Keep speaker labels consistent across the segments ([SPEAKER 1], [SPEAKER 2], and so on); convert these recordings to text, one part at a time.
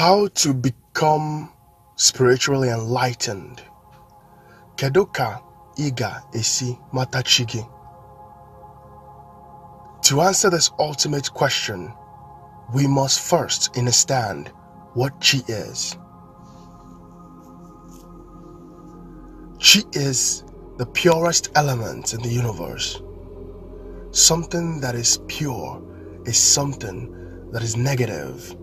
[SPEAKER 1] How to become spiritually enlightened. Kedu ka ị ga-esi mata chi gị? To answer this ultimate question, we must first understand what chi is. Chi is the purest element in the universe. Something that is pure is something that is negative,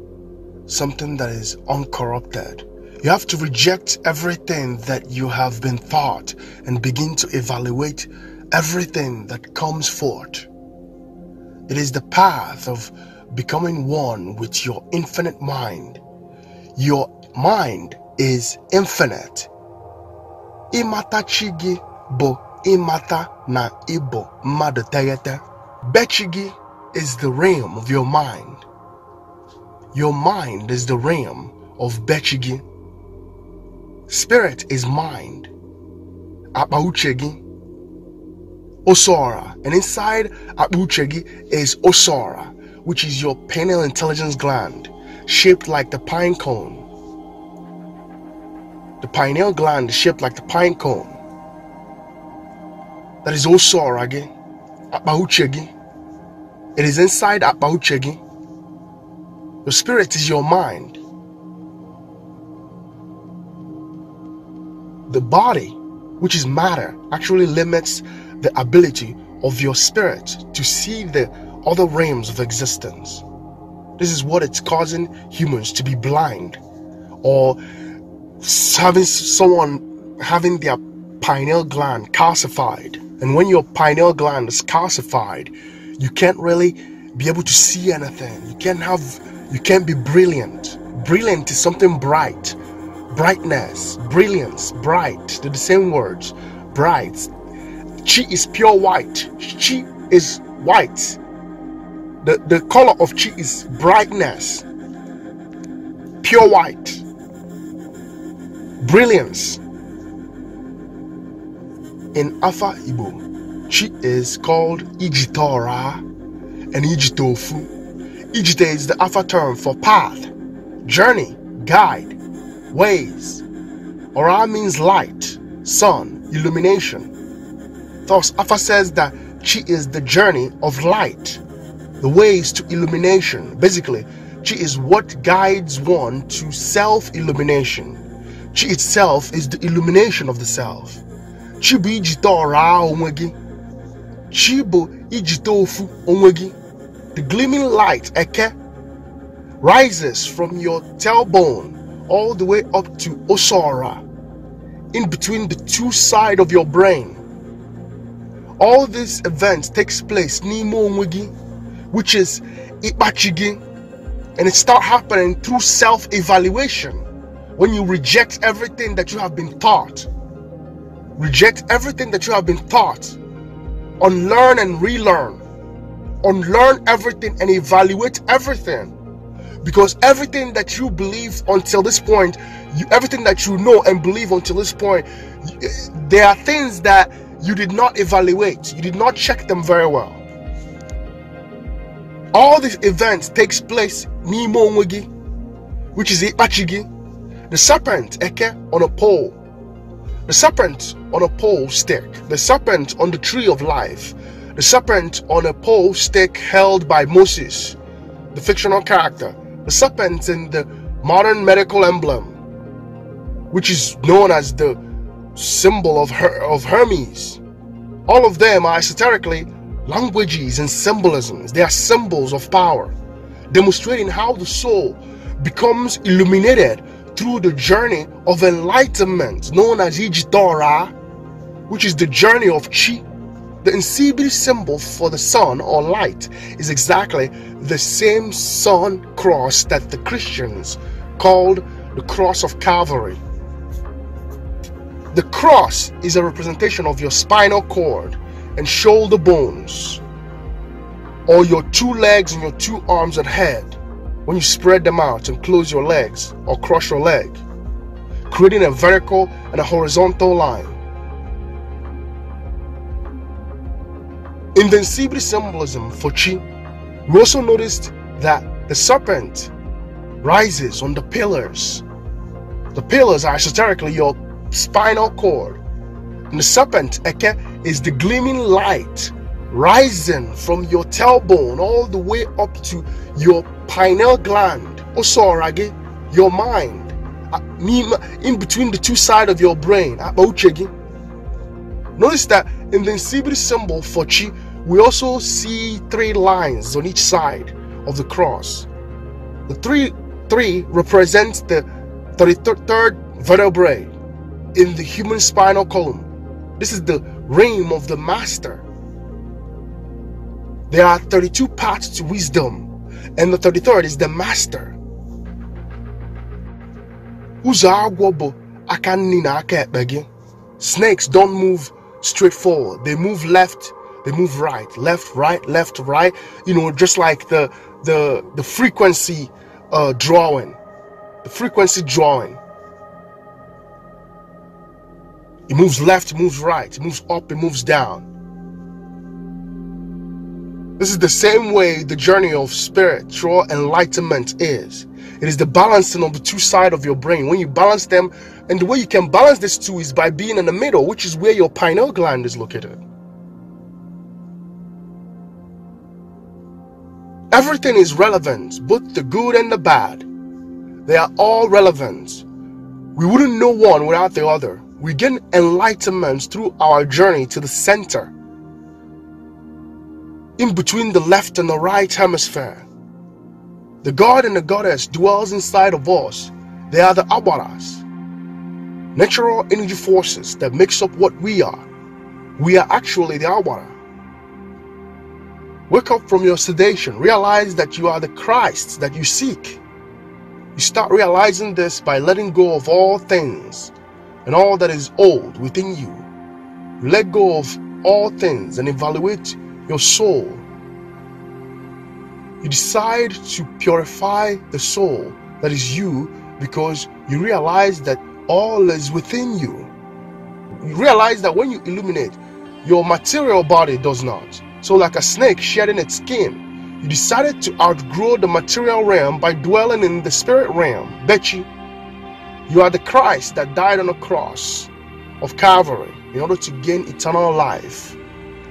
[SPEAKER 1] something that is uncorrupted. You have to reject everything that you have been taught and begin to evaluate everything that comes forth. It is the path of becoming one with your infinite mind. Your mind is infinite. Imata chi gi bo imata na ibo mmadu tegete. Bechi gi is the realm of your mind. Your mind is the realm of bechi gi. Spirit is mind. Akpa uche gi osora, and inside akpa uche gi is osora, which is your pineal intelligence gland, shaped like the pine cone. The pineal gland is shaped like the pine cone. That is osora gi, akpa uche gi. It is inside akpa uche gi. Your spirit is your mind. The body, which is matter, actually limits the ability of your spirit to see the other realms of existence. This is what it's causing humans to be blind, or having their pineal gland calcified. And when your pineal gland is calcified, you can't really be able to see anything. You can't be brilliant. Brilliant is something bright. Brightness, brilliance, bright, they're the same words. Bright. Chi is pure white. Chi is white. The color of chi is brightness, pure white, brilliance. In Afa Igbo, chi is called Ijite-ora and Ijite-ofu. Ijite is the Afa term for path, journey, guide, ways. Ora means light, sun, illumination. Thus, Afa says that chi is the journey of light, the ways to illumination. Basically, chi is what guides one to self-illumination. Chi itself is the illumination of the self. Chi bu Ijite-ora onwegi. Chi bu Ijite-ofu onwegi. The gleaming light, EKE, rises from your tailbone all the way up to Osora, in between the two sides of your brain. All these events takes place Nimo Onwegi, which is Ikpachigi, and it starts happening through self-evaluation. When you reject everything that you have been taught, reject everything that you have been taught, unlearn and relearn, unlearn everything and evaluate everything. Because everything that you believe until this point, everything that you know and believe until this point, there are things that you did not evaluate. You did not check them very well. All these events takes place Nimo Onwegi, which is Ikpachigi, the serpent Eke on a pole, the serpent on a pole stick, the serpent on the tree of life, the serpent on a pole stick held by Moses, the fictional character, the serpent in the modern medical emblem, which is known as the symbol of Hermes. All of them are esoterically languages and symbolisms. They are symbols of power, demonstrating how the soul becomes illuminated through the journey of enlightenment, known as Ijite-ora, which is the journey of chi. The Nsibiri symbol for the sun or light is exactly the same sun cross that the Christians called the cross of Calvary. The cross is a representation of your spinal cord and shoulder bones, or your two legs and your two arms and head when you spread them out and close your legs or cross your leg, creating a vertical and a horizontal line. In the Nsibiri symbolism for chi, we also noticed that the serpent rises on the pillars. The pillars are esoterically your spinal cord. And the serpent, Eke, is the gleaming light rising from your tailbone all the way up to your pineal gland, Osorage, your mind, in between the two sides of your brain. Notice that in the Nsibiri symbol for Chi, we also see 3 lines on each side of the cross. The three represents the 33rd vertebrae in the human spinal column. This is the realm of the master. There are 32 paths to wisdom, and the 33rd is the master. Snakes don't move straight forward. They move left, they move right, left, right, just like the frequency drawing. The frequency drawing. It moves left, it moves right, it moves up, it moves down. This is the same way the journey of spiritual enlightenment is. It is the balancing of the two sides of your brain. When you balance them, and the way you can balance these two is by being in the middle, which is where your pineal gland is located. Everything is relevant, both the good and the bad. They are all relevant. We wouldn't know one without the other. We gain enlightenment through our journey to the center, in between the left and the right hemisphere. The God and the goddess dwells inside of us. They are the Awaras, natural energy forces that makes up what we are. We are actually the Awara. Wake up from your sedation. Realize that you are the Christ that you seek. You start realizing this by letting go of all things and all that is old within you. You let go of all things and evaluate your soul. You decide to purify the soul that is you, because you realize that all is within you. You realize that when you illuminate, your material body does not. So like a snake shedding its skin, you decided to outgrow the material realm by dwelling in the spirit realm. Betchi, you are the Christ that died on the cross of Calvary in order to gain eternal life.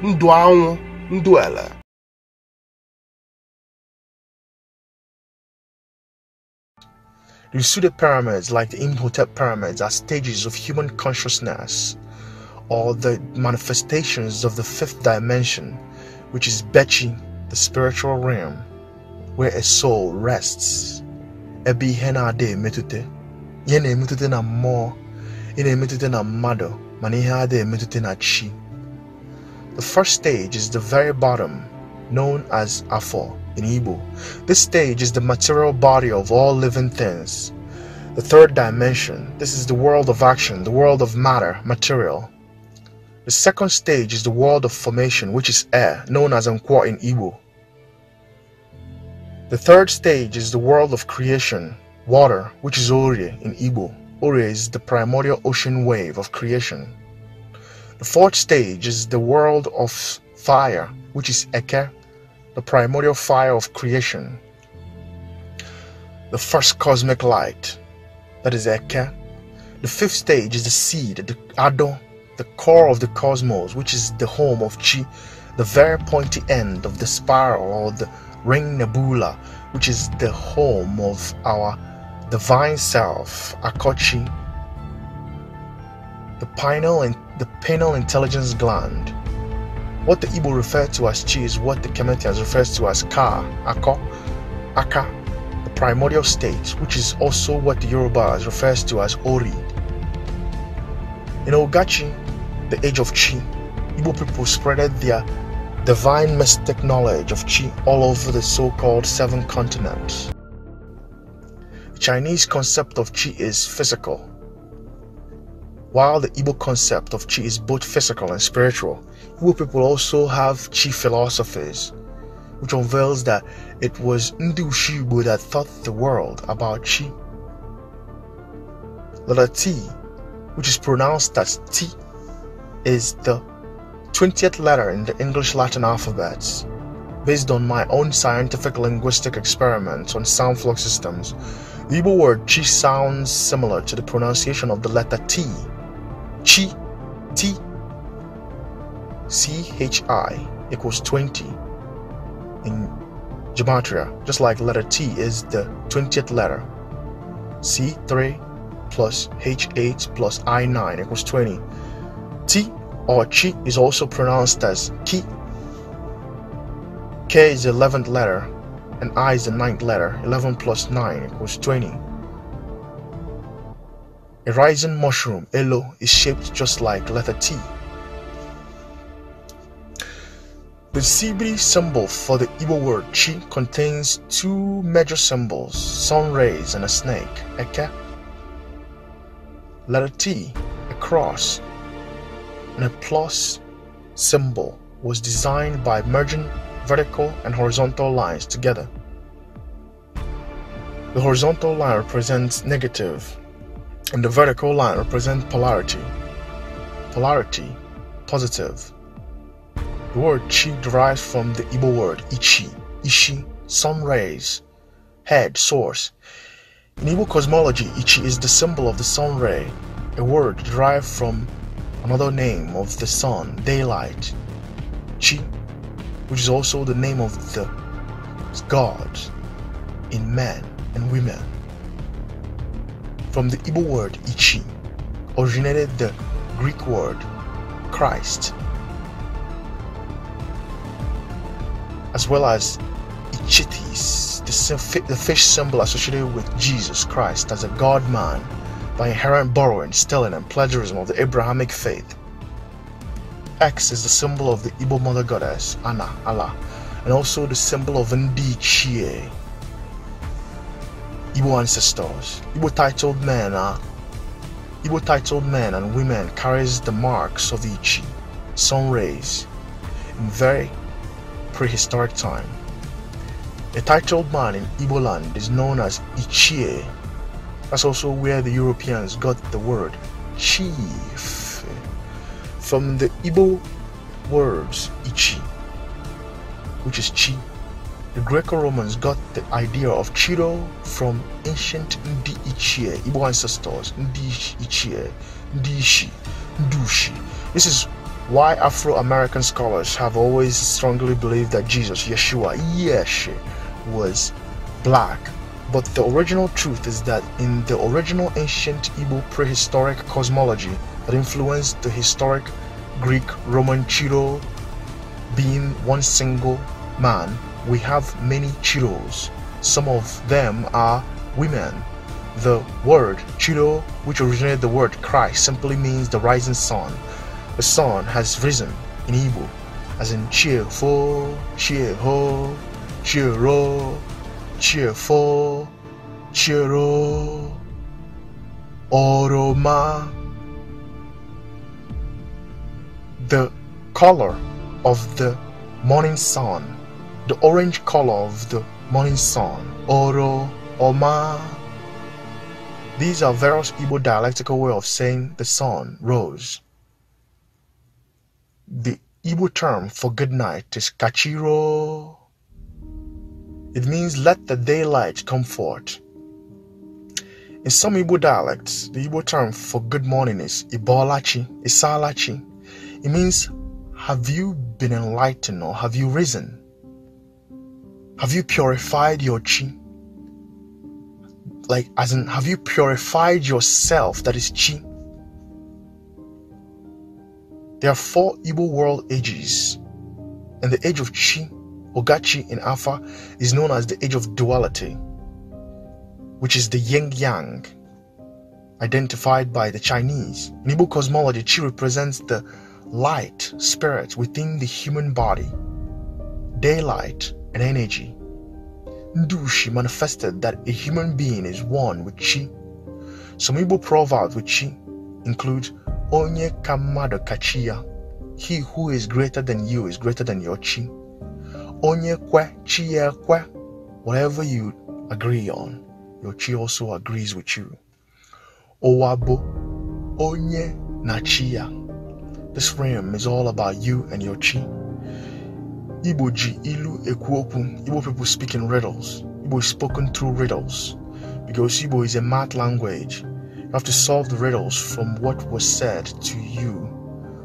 [SPEAKER 1] Nne-Agwo, Ele. The Usude pyramids, like the Imhotep pyramids, are stages of human consciousness, or the manifestations of the 5th dimension, which is Betchi, the spiritual realm, where a soul rests. Ebi hena ade metute, yene metute na mo, yene metute na mado, maniha ade metute na chi. The first stage is the very bottom, known as Afo in Igbo. This stage is the material body of all living things. The 3rd dimension, this is the world of action, the world of matter, material. The 2nd stage is the world of formation, which is air, known as Nkwa in Igbo. The 3rd stage is the world of creation, water, which is Orye in Igbo. Orye is the primordial ocean wave of creation. The 4th stage is the world of fire, which is Eke, the primordial fire of creation. The first cosmic light, that is Eke. The 5th stage is the seed, the Ado, the core of the cosmos, which is the home of Chi, the very pointy end of the spiral or the ring nebula, which is the home of our divine self, Akochi. The pineal intelligence gland. What the Igbo refer to as Chi is what the Kemetians refers to as Ka, Ako, Aka, the primordial state, which is also what the Yorubas refers to as Ori. In Ogachi, the age of Chi, Igbo people spreaded their divine mystic knowledge of Chi all over the so-called 7 continents. The Chinese concept of Chi is physical, while the Igbo concept of Chi is both physical and spiritual. Igbo people also have Chi philosophies, which unveils that it was Ndi Igbo that taught the world about Chi. Letter T, which is pronounced as T, is the 20th letter in the English Latin alphabets. Based on my own scientific linguistic experiments on sound flux systems, the Igbo word chi sounds similar to the pronunciation of the letter T. Chi, T, C-H-I equals 20 in gematria, just like letter T is the 20th letter. C3 plus H8 plus I9 equals 20. T or chi is also pronounced as ki. K is the 11th letter and I is the 9th letter. 11 plus 9 equals 20. A rising mushroom, elo, is shaped just like letter T. The CB symbol for the Igbo word chi contains two major symbols, sun rays and a snake, eke. Letter T, a cross, and a plus symbol was designed by merging vertical and horizontal lines together. The horizontal line represents negative, and the vertical line represents polarity. Polarity, positive. The word chi derives from the Igbo word ichi, ishi, sun rays, head, source. In Igbo cosmology, ichi is the symbol of the sun ray, a word derived from another name of the sun, daylight. Chi, which is also the name of the God in men and women. From the Igbo word ichi originated the Greek word Christ, as well as ichitis, the fish symbol associated with Jesus Christ as a God-man by inherent borrowing, stealing, and plagiarism of the Abrahamic faith. X is the symbol of the Igbo mother goddess, Ana, Allah, and also the symbol of Ndi-Chie, Igbo ancestors. Igbo titled men and women carries the marks of the Ichi, sun rays, in very prehistoric time. A titled man in Igbo land is known as Ichie. That's also where the Europeans got the word chief from the Igbo words ichi, which is chi. The Greco-Romans got the idea of Chiro from ancient Ndi-Ichie, Igbo ancestors, Ndi-Ichie, Ndi-Ishi, Ndushi. This is why Afro-American scholars have always strongly believed that Jesus, Yeshua, Yeshe, was black. But the original truth is that in the original ancient Igbo prehistoric cosmology that influenced the historic Greek-Roman Chiro being one single man, we have many Chiros. Some of them are women. The word Chiro, which originated the word Christ, simply means the rising sun. The sun has risen in Igbo, as in Chi-fo, Chi-ho, Chi-ro, Chi-fo, Chi-ro, Oroma. The color of the morning sun, the orange color of the morning sun, Oro, Oma. These are various Igbo dialectical way of saying the sun rose. The Igbo term for good night is KA-CHI-RHO. It means let the daylight come forth. In some Igbo dialects, the Igbo term for good morning is IBOLA-chi, ISALA-chi. It means have you been enlightened or have you risen? Have you purified your chi? Like, as in, have you purified yourself? That is chi. There are 4 Igbo world ages, and the age of chi, Ogachi in Alpha, is known as the age of duality, which is the yin-yang, identified by the Chinese. In Igbo cosmology, chi represents the light, spirit within the human body, daylight, and energy. Ndushi manifested that a human being is one with chi. Some Igbo proverbs with chi include ONYE kamado kachia. He who is greater than you is greater than your chi. Onye kwe chi kwe. Whatever you agree on, your chi also agrees with you. Owabo onye na chia. This realm is all about you and your chi. Igbo ji ilu ekwu. Igbo people speak in riddles. Igbo is spoken through riddles. Because Igbo is a math language. You have to solve the riddles from what was said to you.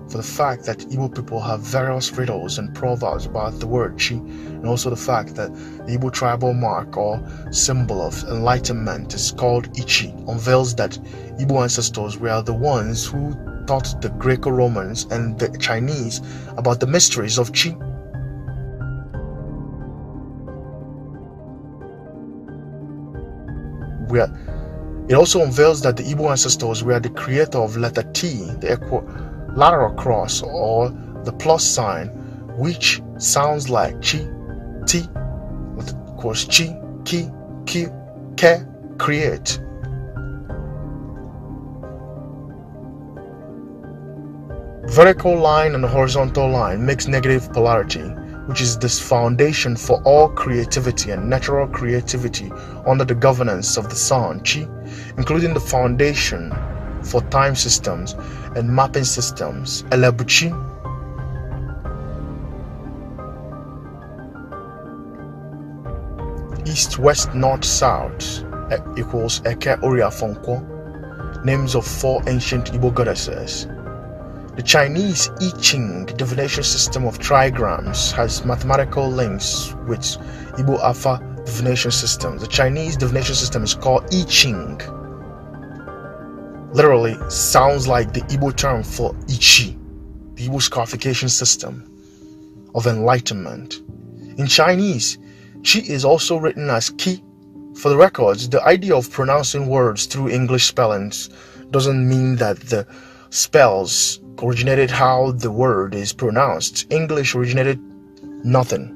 [SPEAKER 1] For the fact that Igbo people have various riddles and proverbs about the word Chi, and also the fact that the Igbo tribal mark or symbol of enlightenment is called ICHI, unveils that Igbo ancestors were the ones who taught the Greco-Romans and the Chinese about the mysteries of Chi. It also unveils that the Igbo ancestors were the creator of letter T, the equilateral cross or the plus sign, which sounds like Chi, T, of course Chi, Ki, Q, Ke, create. Vertical line and horizontal line makes negative polarity, which is this foundation for all creativity and natural creativity under the governance of the sun, Chi, including the foundation for time systems and mapping systems, Ele-buchi. East, west, north, south equals EKE-UKWU, names of 4 ancient Igbo goddesses. The Chinese ICHI-ng divination system of trigrams has mathematical links with Igbo Alpha divination systems. The Chinese divination system is called ICHI-ng. Literally sounds like the Igbo term for ICHI, the Igbo scarification system of enlightenment. In Chinese, Chi is also written as Ki. For the records, the idea of pronouncing words through English spellings doesn't mean that the spells originated how the word is pronounced. English originated nothing.